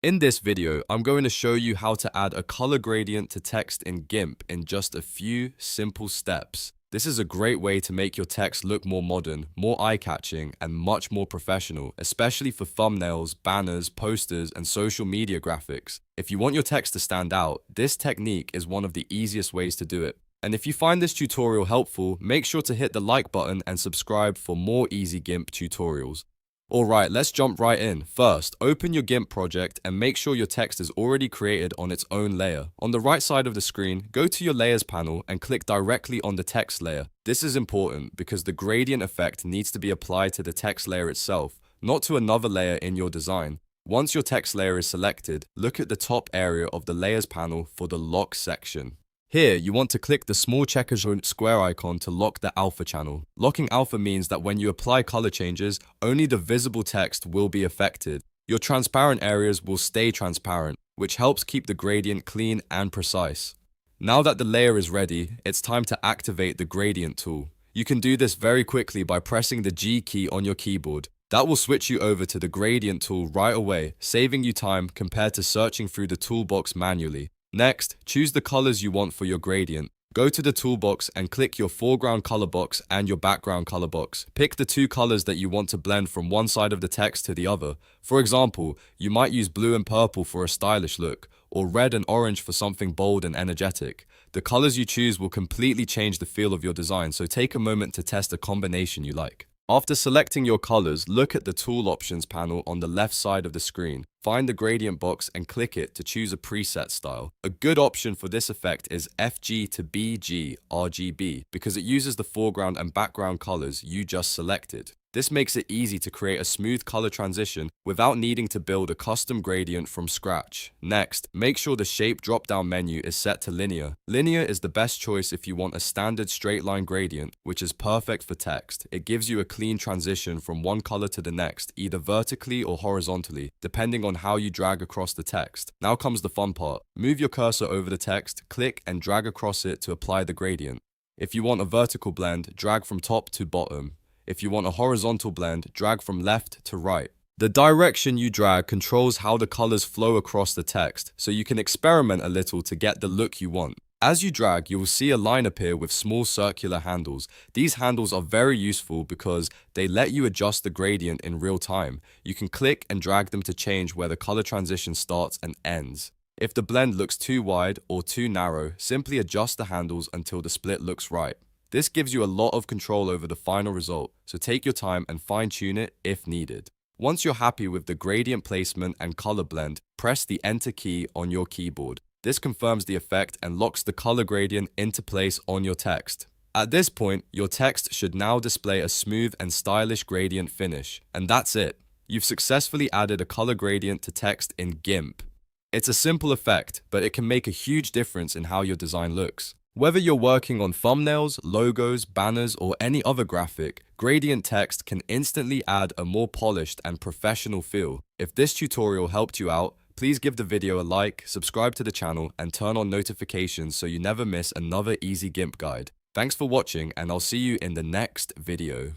In this video, I'm going to show you how to add a color gradient to text in GIMP in just a few simple steps. This is a great way to make your text look more modern, more eye-catching, and much more professional, especially for thumbnails, banners, posters, and social media graphics. If you want your text to stand out, this technique is one of the easiest ways to do it. And if you find this tutorial helpful, make sure to hit the like button and subscribe for more easy GIMP tutorials. Alright, let's jump right in. First, open your GIMP project and make sure your text is already created on its own layer. On the right side of the screen, go to your Layers panel and click directly on the text layer. This is important because the gradient effect needs to be applied to the text layer itself, not to another layer in your design. Once your text layer is selected, look at the top area of the Layers panel for the Lock section. Here, you want to click the small checkerboard square icon to lock the alpha channel. Locking alpha means that when you apply color changes, only the visible text will be affected. Your transparent areas will stay transparent, which helps keep the gradient clean and precise. Now that the layer is ready, it's time to activate the gradient tool. You can do this very quickly by pressing the G key on your keyboard. That will switch you over to the gradient tool right away, saving you time compared to searching through the toolbox manually. Next, choose the colors you want for your gradient. Go to the toolbox and click your foreground color box and your background color box. Pick the two colors that you want to blend from one side of the text to the other. For example, you might use blue and purple for a stylish look, or red and orange for something bold and energetic. The colors you choose will completely change the feel of your design, so take a moment to test a combination you like. After selecting your colors, look at the Tool Options panel on the left side of the screen. Find the gradient box and click it to choose a preset style. A good option for this effect is FG to BG RGB because it uses the foreground and background colors you just selected. This makes it easy to create a smooth color transition without needing to build a custom gradient from scratch. Next, make sure the shape drop-down menu is set to linear. Linear is the best choice if you want a standard straight line gradient, which is perfect for text. It gives you a clean transition from one color to the next, either vertically or horizontally, depending on how you drag across the text. Now comes the fun part. Move your cursor over the text, click and drag across it to apply the gradient. If you want a vertical blend, drag from top to bottom. If you want a horizontal blend, drag from left to right. The direction you drag controls how the colors flow across the text, so you can experiment a little to get the look you want. As you drag, you will see a line appear with small circular handles. These handles are very useful because they let you adjust the gradient in real time. You can click and drag them to change where the color transition starts and ends. If the blend looks too wide or too narrow, simply adjust the handles until the split looks right. This gives you a lot of control over the final result, so take your time and fine-tune it if needed. Once you're happy with the gradient placement and color blend, press the Enter key on your keyboard. This confirms the effect and locks the color gradient into place on your text. At this point, your text should now display a smooth and stylish gradient finish. And that's it. You've successfully added a color gradient to text in GIMP. It's a simple effect, but it can make a huge difference in how your design looks. Whether you're working on thumbnails, logos, banners, or any other graphic, gradient text can instantly add a more polished and professional feel. If this tutorial helped you out, please give the video a like, subscribe to the channel, and turn on notifications so you never miss another easy GIMP guide. Thanks for watching, and I'll see you in the next video.